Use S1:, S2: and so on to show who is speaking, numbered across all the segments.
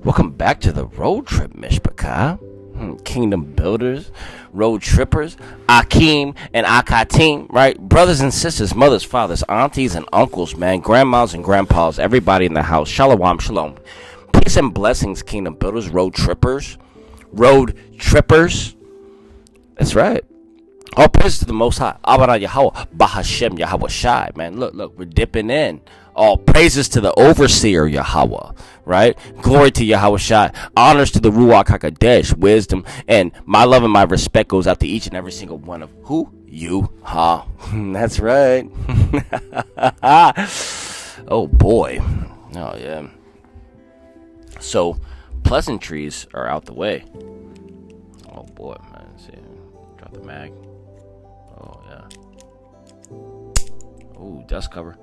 S1: Welcome back to the road trip, Mishpachah. Kingdom builders, road trippers, Akeem and Akatim, right? Brothers and sisters, mothers, fathers, aunties and uncles, man, grandmas and grandpas, everybody in the house. Shalom, shalom. Peace and blessings, kingdom builders, road trippers. That's right. All praise to the Most High. Abara Yahweh, Bahashem Yahweh Shai. Man, look, we're dipping in. All praises to the overseer Yahweh, right? Glory to Yahweh Shai. Honors to the Ruach HaKodesh, wisdom, and my love and my respect goes out to each and every single one of who? You, huh? That's right. Oh, boy. Oh, yeah. So, pleasantries are out the way. Oh, boy, man. Let's see. Drop the mag. Oh, yeah. Oh, dust cover.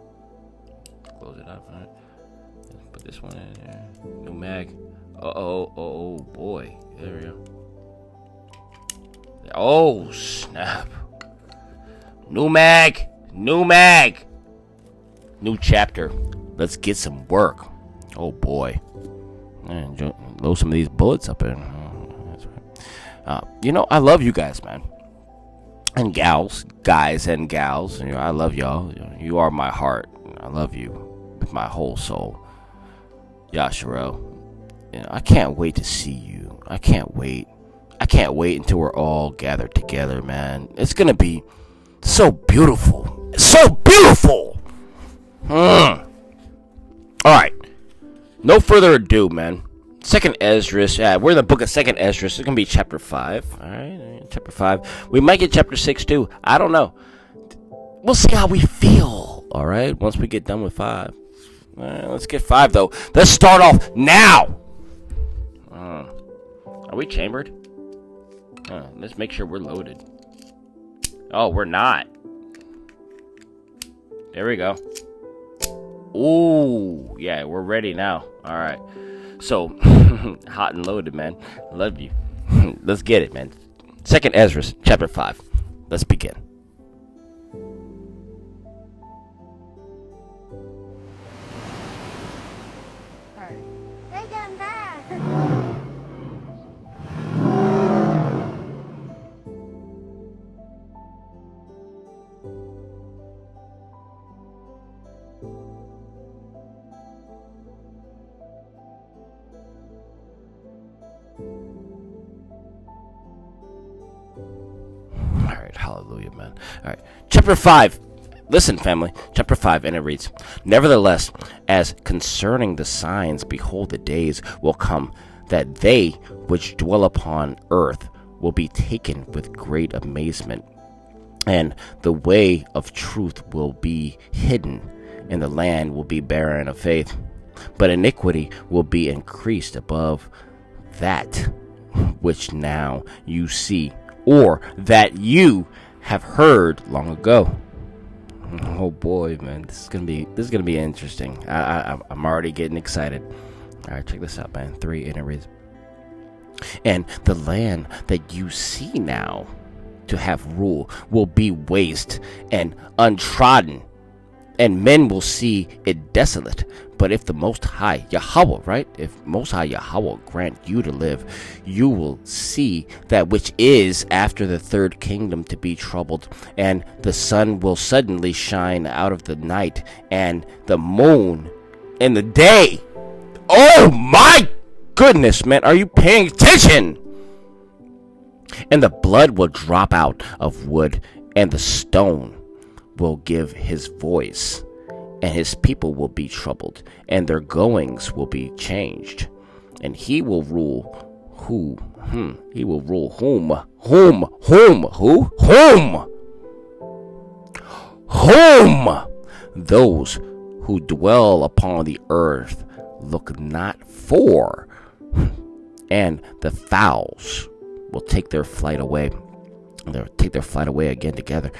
S1: Close it up. All right. Let's put this one in there. New mag. Oh, boy. There we go. Oh, snap. New mag. New chapter. Let's get some work. Oh, boy. Man, load some of these bullets up in. That's right. I love you guys, man. And gals. Guys and gals. I love y'all. You are my heart. I love you with my whole soul. Yasharo. I can't wait to see you. I can't wait until we're all gathered together, man. It's going to be so beautiful. So beautiful. All right. No further ado, man. Second Esdras. Yeah, we're in the book of Second Esdras. It's going to be chapter 5. All right. Chapter 5. We might get chapter 6 too. I don't know. We'll see how we feel. All right. Once we get done with 5. All right, let's get 5 though. Let's start off now. Are we chambered? Let's make sure we're loaded. Oh, we're not. There we go. Ooh, yeah, we're ready now. All right. So, hot and loaded, man. Love you. Let's get it, man. Second Esdras, chapter 5. Let's begin. Hallelujah, man. All right. Chapter 5. Listen, family. Chapter 5, and it reads, Nevertheless, as concerning the signs, behold, the days will come that they which dwell upon earth will be taken with great amazement, and the way of truth will be hidden, and the land will be barren of faith. But iniquity will be increased above that which now you see, or that you have heard long ago. Oh boy, man, this is gonna be interesting. I'm already getting excited. All right, check this out, man. 3, and it reads, And the land that you see now to have rule will be waste and untrodden, and men will see it desolate. But if the Most High Yahweh, right? If Most High Yahweh grant you to live, you will see that which is after the third kingdom to be troubled, and the sun will suddenly shine out of the night, and the moon in the day. Oh my goodness, man, are you paying attention? And the blood will drop out of wood, and the stone will give his voice, and his people will be troubled, and their goings will be changed. And he will rule who? He will rule whom? Whom? Those who dwell upon the earth look not for. And the fowls will take their flight away. They'll take their flight away again together.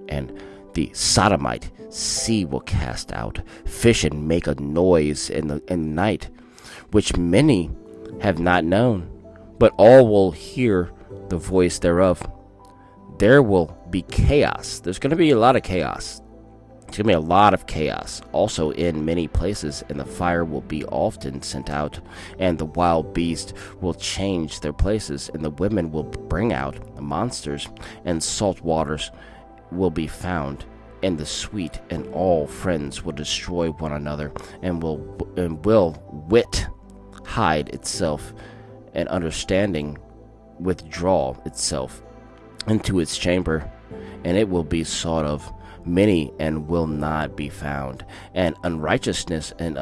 S1: And the sodomite sea will cast out fish and make a noise in the night, which many have not known, but all will hear the voice thereof. There will be chaos. There's going to be a lot of chaos. It's going to be a lot of chaos, also in many places, and the fire will be often sent out, and the wild beasts will change their places, and the women will bring out monsters, and salt waters will be found, and the sweet, and all friends will destroy one another, and will wit hide itself, and understanding withdraw itself into its chamber, and it will be sought of many and will not be found, and unrighteousness and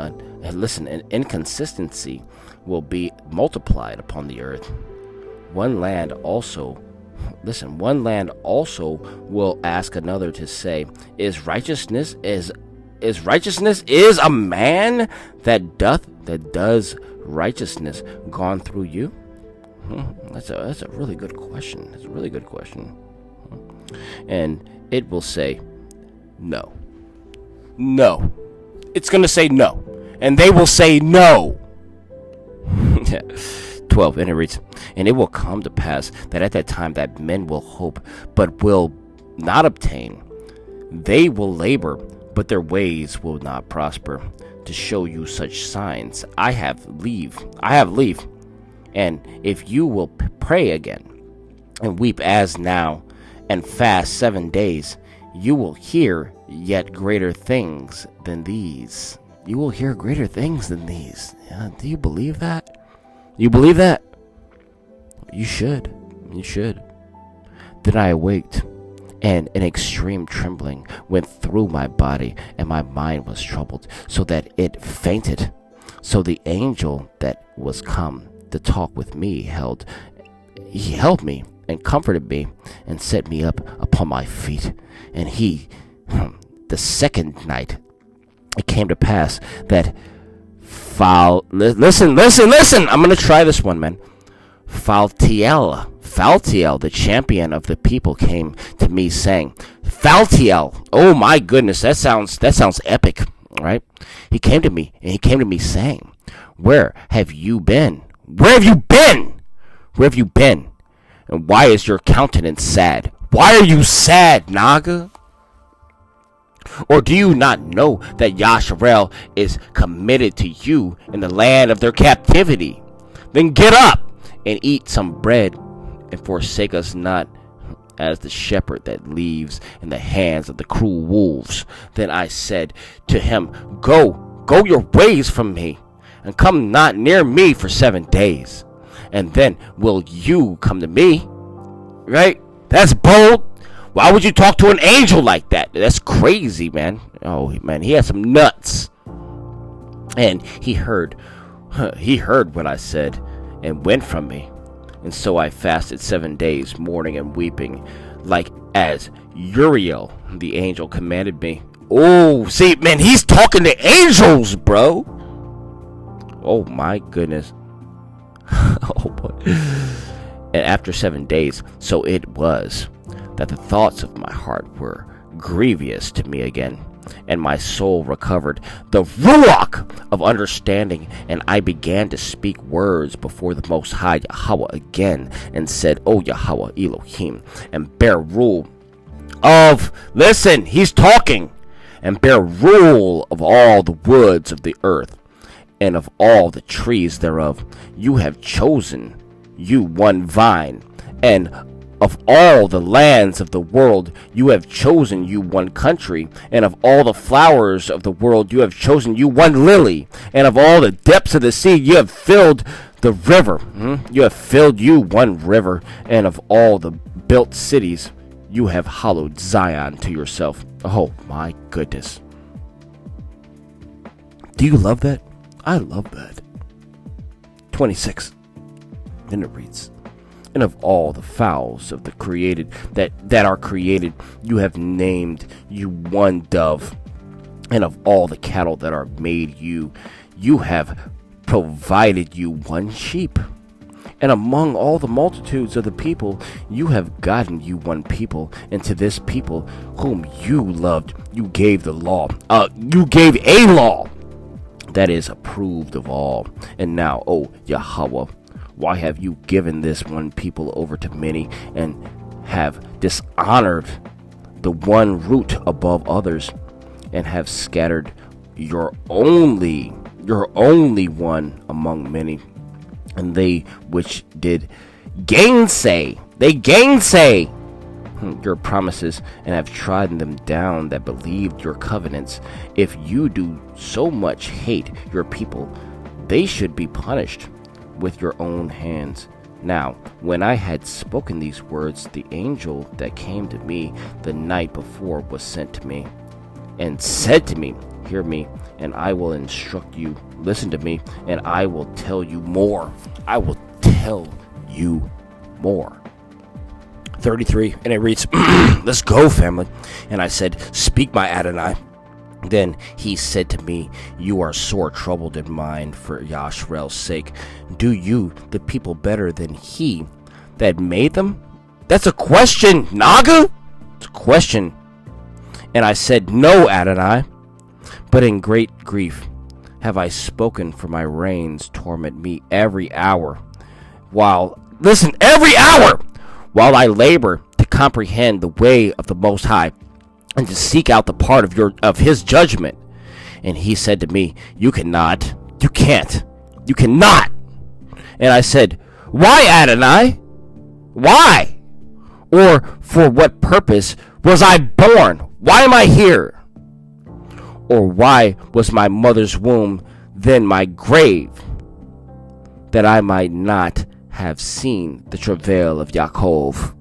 S1: inconsistency will be multiplied upon the earth. One land also will ask another to say, is righteousness a man that does righteousness gone through you? That's a really good question. That's a really good question. And it will say, no. No. It's going to say no. And they will say no. 12, and it reads, and it will come to pass that at that time that men will hope, but will not obtain. They will labor, but their ways will not prosper. To show you such signs, I have leave. And if you will pray again, and weep as now, and fast 7 days, you will hear yet greater things than these. You will hear greater things than these. Yeah, do you believe that? You believe that? You should. You should. Then I awaked, and an extreme trembling went through my body, and my mind was troubled, so that it fainted. So the angel that was come to talk with me held me and comforted me and set me up upon my feet. And the second night, it came to pass that listen, I'm going to try this one, man. Faltiel, the champion of the people, came to me saying, Faltiel, oh my goodness, that sounds epic, right? He came to me saying, where have you been? Where have you been? Where have you been? And why is your countenance sad? Why are you sad, Naga? Or do you not know that Yasharel is committed to you in the land of their captivity? Then get up and eat some bread, and forsake us not as the shepherd that leaves in the hands of the cruel wolves. Then I said to him, Go your ways from me, and come not near me for 7 days, and then will you come to me? Right? That's bold. Why would you talk to an angel like that? That's crazy, man. Oh, man, he had some nuts. And he heard what I said, and went from me. And so I fasted 7 days, mourning and weeping, like as Uriel, the angel, commanded me. Oh, see, man, he's talking to angels, bro. Oh, my goodness. Oh, boy. And after 7 days, so it was that the thoughts of my heart were grievous to me again, and my soul recovered the ruach of understanding, and I began to speak words before the Most High Yahweh again, and said, O Yahweh Elohim, and bear rule of, listen, he's talking, and bear rule of all the woods of the earth, and of all the trees thereof. You have chosen you one vine, and of all the lands of the world you have chosen you one country, and of all the flowers of the world you have chosen you one lily, and of all the depths of the sea you have filled the river. You have filled you one river, and of all the built cities you have hallowed Zion to yourself. Oh my goodness. Do you love that? I love that. 26. Then it reads, and of all the fowls of the created that are created, you have named you one dove, and of all the cattle that are made, you have provided you one sheep, and among all the multitudes of the people, you have gotten you one people, and to this people whom you loved, you gave the law. You gave a law that is approved of all. And now, O Yahweh, why have you given this one people over to many, and have dishonored the one root above others? and have scattered your only one among many. And they which did gainsay your promises, and have trodden them down that believed your covenants. If you do so much hate your people, they should be punished with your own hands. Now, when I had spoken these words, the angel that came to me the night before was sent to me, and said to me, hear me, and I will instruct you. Listen to me, and I will tell you more. I will tell you more. 33, and it reads, let's go, family. And I said, speak, my Adonai. Then he said to me, you are sore troubled in mind for Yasharel's sake. Do you the people better than he that made them? That's a question, Naga. It's a question. And I said, no, Adonai, but in great grief have I spoken, for my reins torment me every hour. Every hour, while I labor to comprehend the way of the Most High, and to seek out the part of his judgment. And he said to me, you can't. And I said, why, Adonai? Why? Or for what purpose was I born? Why am I here? Or why was my mother's womb then my grave, that I might not have seen the travail of Yaakov,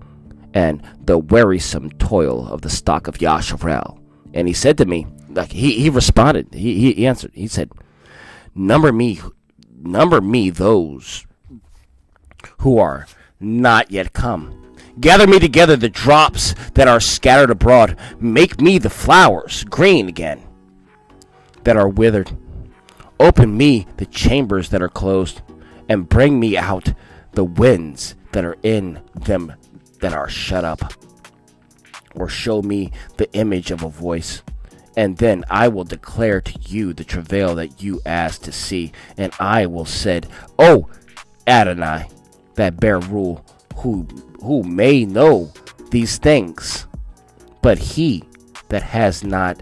S1: and the wearisome toil of the stock of Yasharel? And he said to me, like he responded, he answered, he said, number me those who are not yet come. Gather me together the drops that are scattered abroad. Make me the flowers green again that are withered. Open me the chambers that are closed, and bring me out the winds that are in them that are shut up. Or show me the image of a voice, and then I will declare to you the travail that you asked to see. And I will said, O Adonai, that bear rule, who may know these things, but he that has not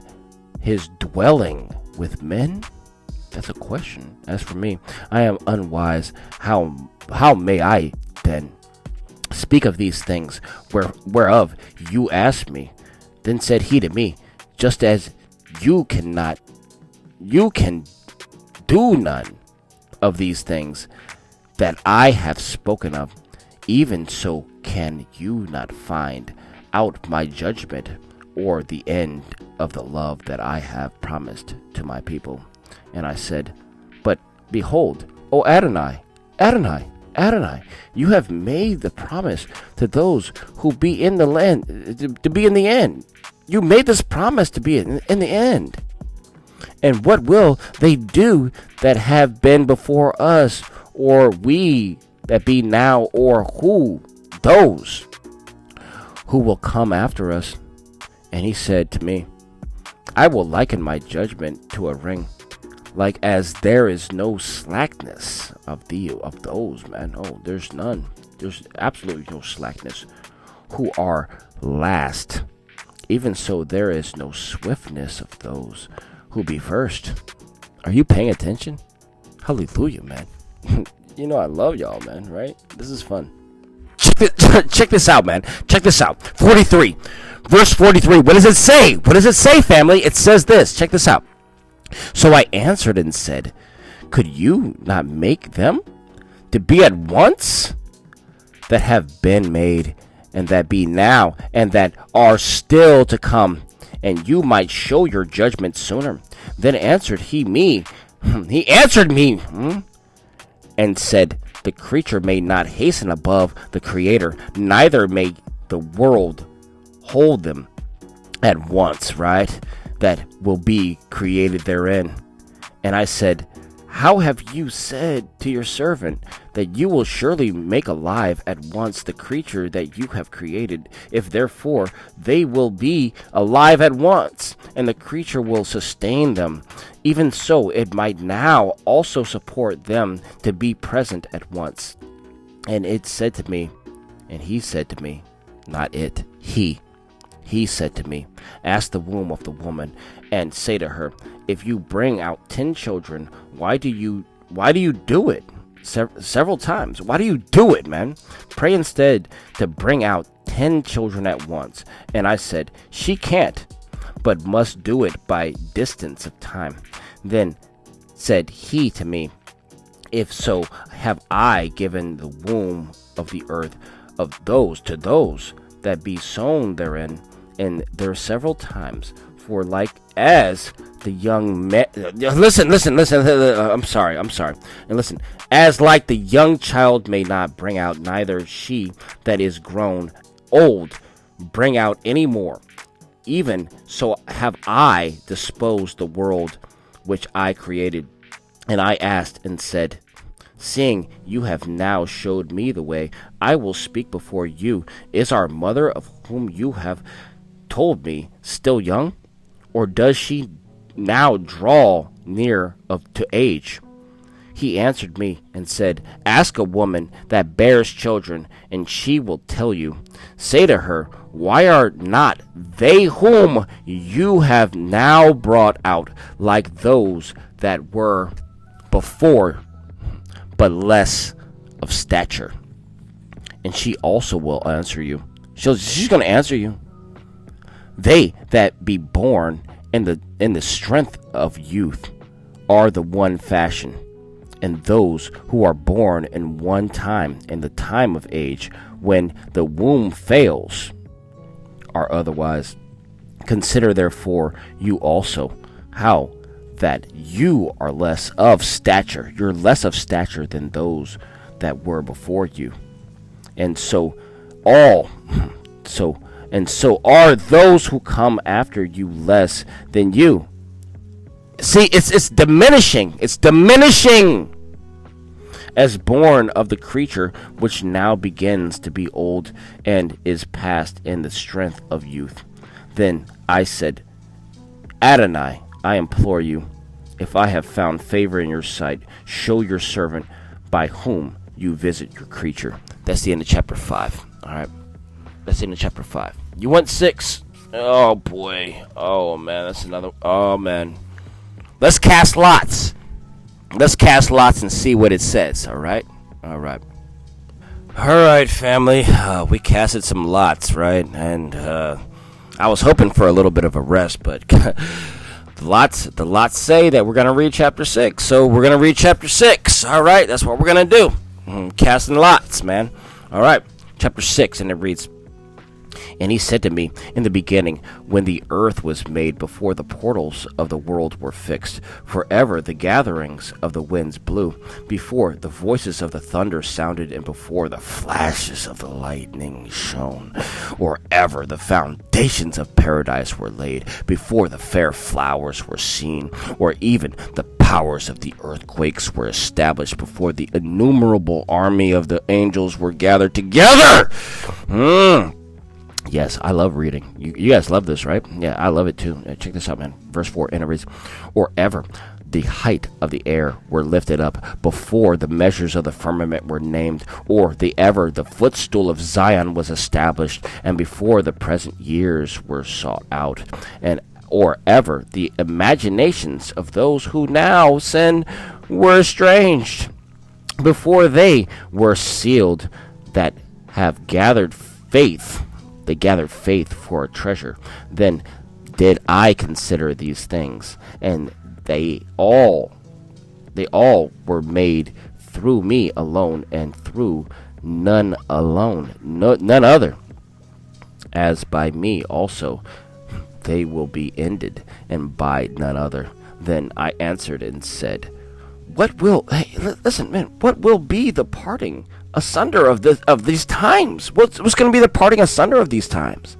S1: his dwelling with men? That's a question. As for me, I am unwise. How may I then speak of these things whereof you asked me? Then said he to me, just as you can do none of these things that I have spoken of, even so can you not find out my judgment, or the end of the love that I have promised to my people. And I said, but behold, O Adonai, you have made the promise to those who be in the land, to be in the end. You made this promise to be in the end. And what will they do that have been before us, or we that be now, or who? Those who will come after us. And he said to me, I will liken my judgment to a ring, like as there is no slackness of those, man. Oh, there's none. There's absolutely no slackness. Who are last. Even so, there is no swiftness of those who be first. Are you paying attention? Hallelujah, man. You know I love y'all, man, right? This is fun. Check this out, man. Check this out. 43. Verse 43. What does it say? What does it say, family? It says this. Check this out. So I answered and said, could you not make them to be at once, that have been made, and that be now, and that are still to come, and you might show your judgment sooner? Then answered he me. He answered me and said, the creature may not hasten above the Creator, neither may the world hold them at once, right? That will be created therein. And I said, how have you said to your servant that you will surely make alive at once the creature that you have created? If therefore they will be alive at once, and the creature will sustain them, even so it might now also support them to be present at once. And it said to me, and he said to me, not it, he He said to me, ask the womb of the woman, and say to her, if you bring out 10 children, why do you do it? Several times. Why do you do it, man? Pray instead to bring out 10 children at once. And I said, she can't, but must do it by distance of time. Then said he to me, if so, have I given the womb of the earth of those to those that be sown therein, and there several times. For like as the young man, listen. I'm sorry. And listen, as like the young child may not bring out, neither she that is grown old bring out any more. Even so have I disposed the world which I created. And I asked and said, seeing you have now showed me the way, I will speak before you. Is our mother, of whom you have told me, still young? Or does she now draw near to age? He answered me and said, ask a woman that bears children, and she will tell you. Say to her, why are not they whom you have now brought out like those that were before, but less of stature? And she also will answer you. She's going to answer you. They that be born in the strength of youth are the one fashion, and those who are born in one time, in the time of age, when the womb fails, are otherwise. Consider therefore you also how that you are less of stature. You're less of stature than those that were before you. And so are those who come after you less than you. See, it's diminishing. It's diminishing. As born of the creature which now begins to be old and is past in the strength of youth. Then I said, Adonai, I implore you, if I have found favor in your sight, show your servant by whom you visit your creature. That's the end of chapter 5. All right. That's the end of chapter 5. You want 6? Oh, boy. Oh, man. That's another. Oh, man. Let's cast lots. Let's cast lots and see what it says. All right. All right. All right, family. We casted some lots, right? And I was hoping for a little bit of a rest, but the lots say that we're going to read chapter 6. So we're going to read chapter 6. All right. That's what we're going to do. Casting lots, man. All right. Chapter 6, and it reads, and he said to me, in the beginning, when the earth was made, before the portals of the world were fixed, forever the gatherings of the winds blew, before the voices of the thunder sounded, and before the flashes of the lightning shone, or ever the foundations of paradise were laid, before the fair flowers were seen, or even the powers of the earthquakes were established, before the innumerable army of the angels were gathered together. Yes, I love reading. You guys love this, right? Yeah, I love it too. Check this out, man. Verse 4, and it reads, or ever the height of the air were lifted up, before the measures of the firmament were named, or the footstool of Zion was established, and before the present years were sought out, and or ever the imaginations of those who now sin were estranged, before they were sealed that have gathered faith. They gathered faith for a treasure. Then did I consider these things, and they all were made through me alone, and through none alone, none other. As by me also they will be ended, and by none other. Then I answered and said, what will be the parting asunder of these times? What's going to be the parting asunder of these times?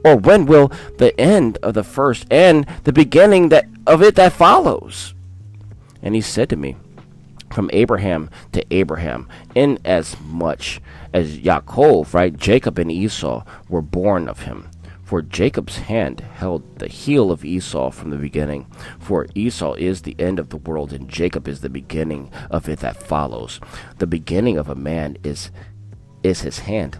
S1: Or when will the end of the first and the beginning of it that follows? And he said to me, from Abraham to Abraham, inasmuch as Yaakov, right, Jacob and Esau were born of him. For Jacob's hand held the heel of Esau from the beginning. For Esau is the end of the world, and Jacob is the beginning of it that follows. The beginning of a man is his hand,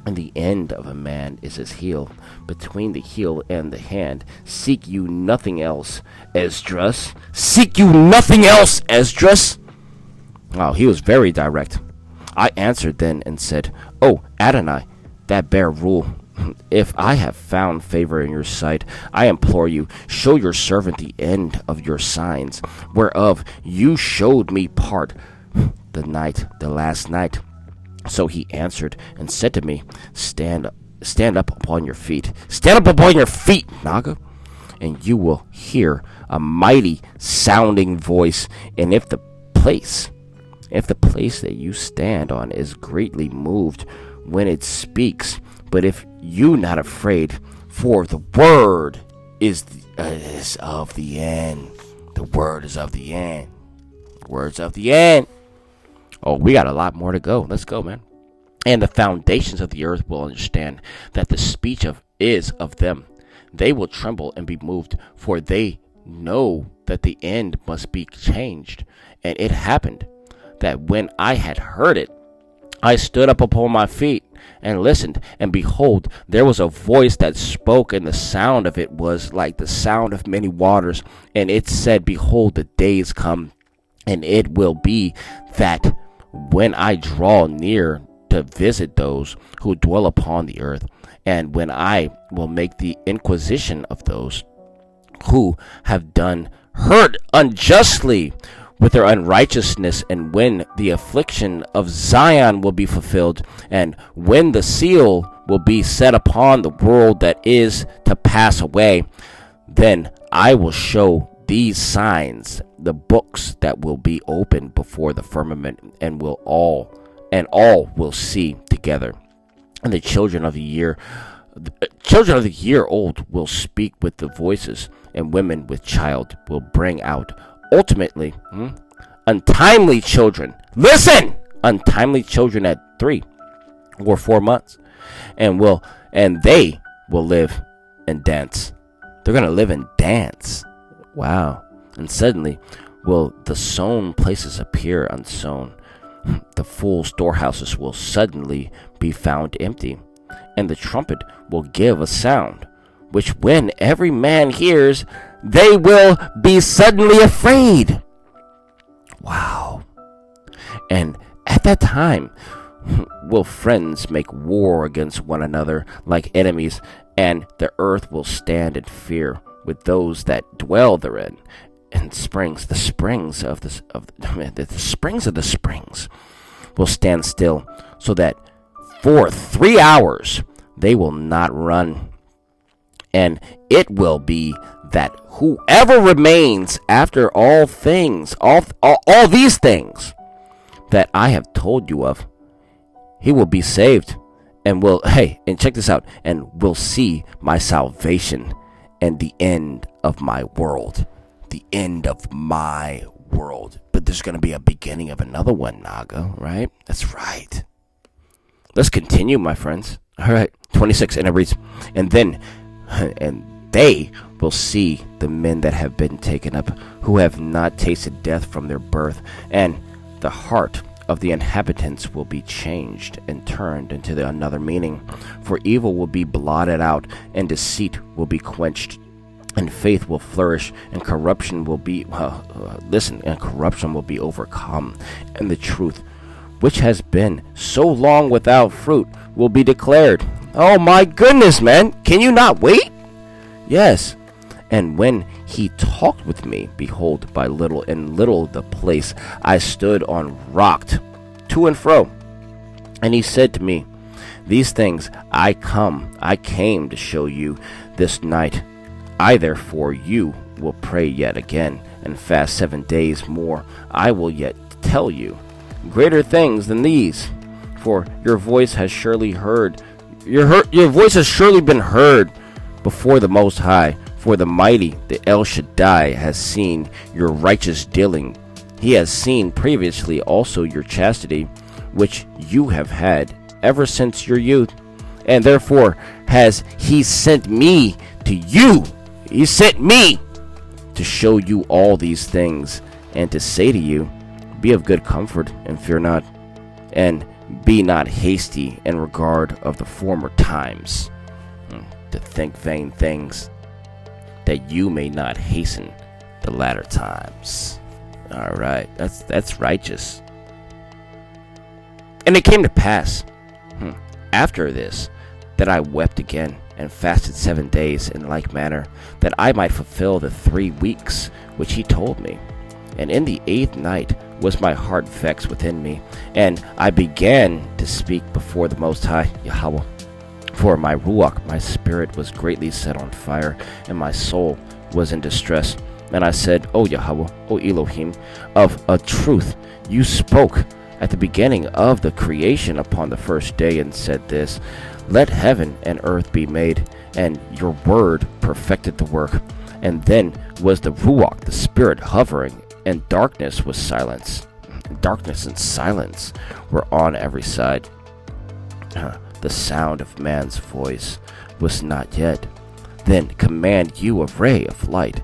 S1: And the end of a man is his heel, between the heel and the hand. Seek you nothing else, Esdras? Seek you nothing else, Esdras? Oh, he was very direct. I answered then and said, Oh, Adonai, that bare rule. If I have found favor in your sight, I implore you, show your servant the end of your signs, whereof you showed me part the last night. So he answered and said to me, Stand up upon your feet. Stand up upon your feet, Naga, and you will hear a mighty sounding voice. And if the place that you stand on is greatly moved when it speaks, but if you not afraid, for the word is of the end. The word is of the end. Words of the end. Oh, we got a lot more to go. Let's go, man. And the foundations of the earth will understand that the speech is of them. They will tremble and be moved, for they know that the end must be changed. And it happened that when I had heard it, I stood up upon my feet and listened, and behold, there was a voice that spoke, and the sound of it was like the sound of many waters. And it said, Behold, the days come, and it will be that when I draw near to visit those who dwell upon the earth, and when I will make the inquisition of those who have done hurt unjustly with their unrighteousness, and when the affliction of Zion will be fulfilled, and when the seal will be set upon the world that is to pass away, then I will show these signs, the books that will be opened before the firmament, and all will see together. And the children of the year old will speak with the voices, and women with child will bring out ultimately untimely children. Listen, untimely children at 3 or 4 months, and they will live and dance. They're gonna live and dance. Wow. And suddenly will the sown places appear unsown. The full storehouses will suddenly be found empty, and the trumpet will give a sound, which when every man hears, they will be suddenly afraid. Wow. And at that time will friends make war against one another like enemies, and the earth will stand in fear with those that dwell therein. And the springs of the springs will stand still, so that for 3 hours they will not run. And it will be that whoever remains after all things, all these things that I have told you of, he will be saved, and and check this out, and will see my salvation and the end of my world. The end of my world. But there's going to be a beginning of another one, Naga, right? That's right. Let's continue, my friends. All right, 26, and it reads, and they will see the men that have been taken up, who have not tasted death from their birth, and the heart of the inhabitants will be changed and turned into another meaning. For evil will be blotted out, and deceit will be quenched, and faith will flourish, and corruption will be corruption will be overcome, and the truth, which has been so long without fruit, will be declared. Oh my goodness, man, can you not wait? Yes. And when he talked with me, behold, by little and little the place I stood on rocked to and fro. And he said to me, These things I came to show you this night. I therefore you will pray yet again, and fast 7 days more. I will yet tell you greater things than these, for your voice has surely been heard before the Most High. For the mighty, the El Shaddai, has seen your righteous dealing. He has seen previously also your chastity, which you have had ever since your youth. And therefore has he sent me to you. He sent me to show you all these things, and to say to you, Be of good comfort, and fear not. And Be not hasty in regard of the former times, to think vain things, that you may not hasten the latter times. All right, that's righteous. And it came to pass, after this, that I wept again, and fasted 7 days in like manner, that I might fulfill the 3 weeks which he told me. And in the 8th night was my heart vexed within me, and I began to speak before the Most High, Yahweh. For my ruach, my spirit, was greatly set on fire, and my soul was in distress. And I said, O Yahweh, O Elohim, of a truth you spoke at the beginning of the creation upon the first day, and said this, Let heaven and earth be made, and your word perfected the work. And then was the ruach, the spirit, hovering, and darkness was silence. Darkness and silence were on every side. The sound of man's voice was not yet. Then command you a ray of light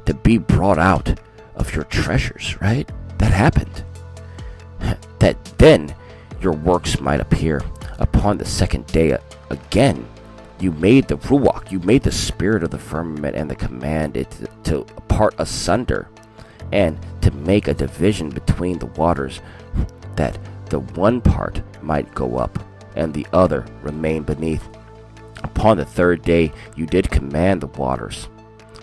S1: to be brought out of your treasures, right? That happened. That then your works might appear. Upon the 2nd day again, you made the ruach, you made the spirit of the firmament, and the command it to part asunder, and to make a division between the waters, that the one part might go up, and the other remain beneath. Upon the 3rd day you did command the waters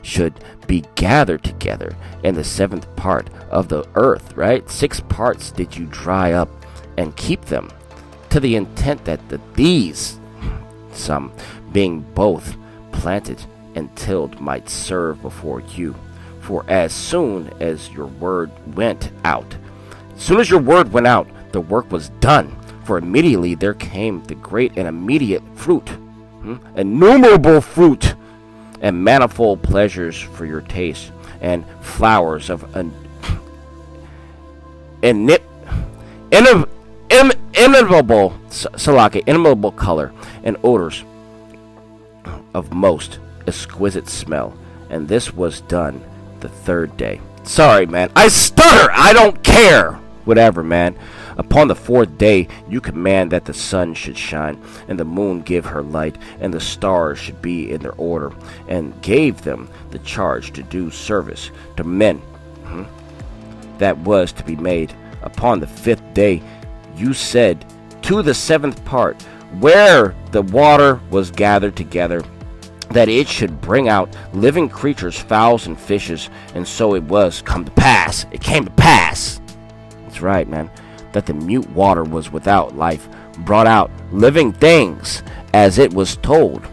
S1: should be gathered together, and the 7th part of the earth, right? 6 parts did you dry up and keep them, to the intent that these, some being both planted and tilled, might serve before you. For as soon as your word went out, the work was done. For immediately there came the great and immediate fruit, innumerable fruit, and manifold pleasures for your taste, and flowers of inimitable color, and odors of most exquisite smell. And this was done the 3rd day. Sorry, man, I stutter. I don't care. Whatever, man. Upon the 4th day you command that the sun should shine, and the moon give her light, and the stars should be in their order, and gave them the charge to do service to men that was to be made. Upon the 5th day you said to the 7th part, where the water was gathered together, that it should bring out living creatures, fowls, and fishes. And so it was come to pass. It came to pass. That's right, man. That the mute water was without life, brought out living things, as it was told,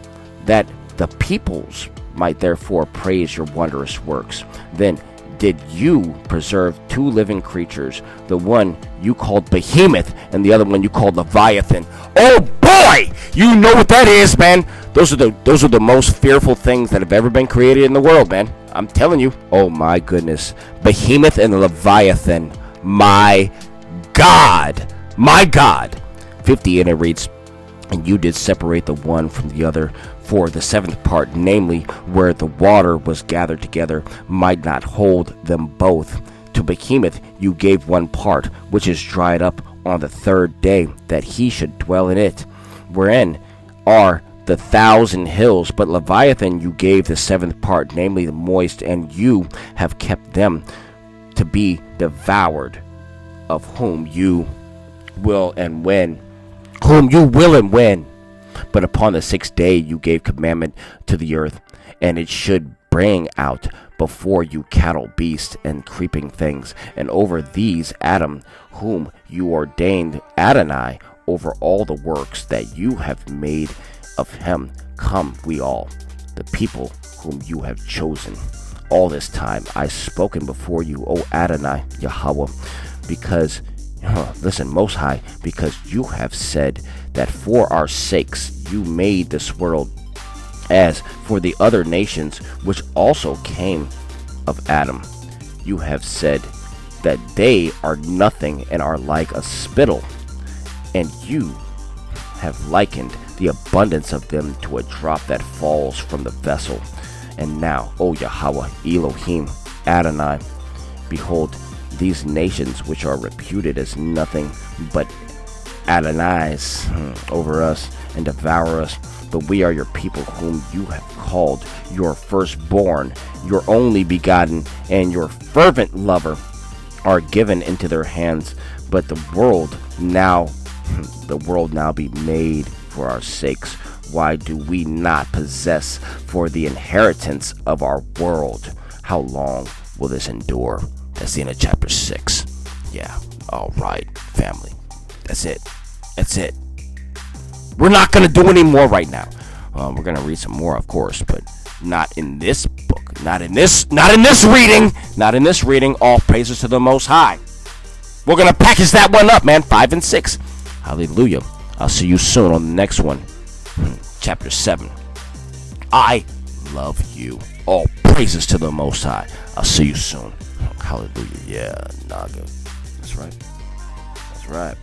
S1: that the peoples might therefore praise your wondrous works. Then did you preserve 2 living creatures, the one you called Behemoth, and the other one you called Leviathan. Oh boy! You know what that is, man. Those are the most fearful things that have ever been created in the world, man. I'm telling you. Oh my goodness. Behemoth and Leviathan. My God. My God. 50, and it reads, And you did separate the one from the other, for the 7th part, namely where the water was gathered together, might not hold them both. To Behemoth you gave 1 part, which is dried up on the 3rd day, that he should dwell in it, wherein are the 1,000 hills. But Leviathan you gave the 7th part, namely the moist, and you have kept them to be devoured, of whom you will and when. But upon the 6th day you gave commandment to the earth, and it should bring out before you cattle, beasts, and creeping things, and over these Adam, whom you ordained Adonai, over all the works that you have made of him, come we all, the people whom you have chosen. All this time I spoken before you, O Adonai, Yahweh, because listen, Most High, because you have said that for our sakes you made this world, as for the other nations which also came of Adam. You have said that they are nothing and are like a spittle, and you have likened the abundance of them to a drop that falls from the vessel. And now, O Yahweh, Elohim, Adonai, behold, these nations which are reputed as nothing but Adonais over us and devour us. But we are your people whom you have called, your firstborn, your only begotten, and your fervent lover are given into their hands. But the world now be made for our sakes. Why do we not possess for the inheritance of our world? How long will this endure? That's the end of chapter 6. Yeah, all right, family. That's it. We're not going to do any more right now. We're going to read some more, of course, but not in this book. Not in this reading. All praises to the Most High. We're going to package that one up, man. 5 and 6. Hallelujah. I'll see you soon on the next one. Chapter 7. I love you. All praises to the Most High. I'll see you soon. Hallelujah. Yeah, Naga. That's right.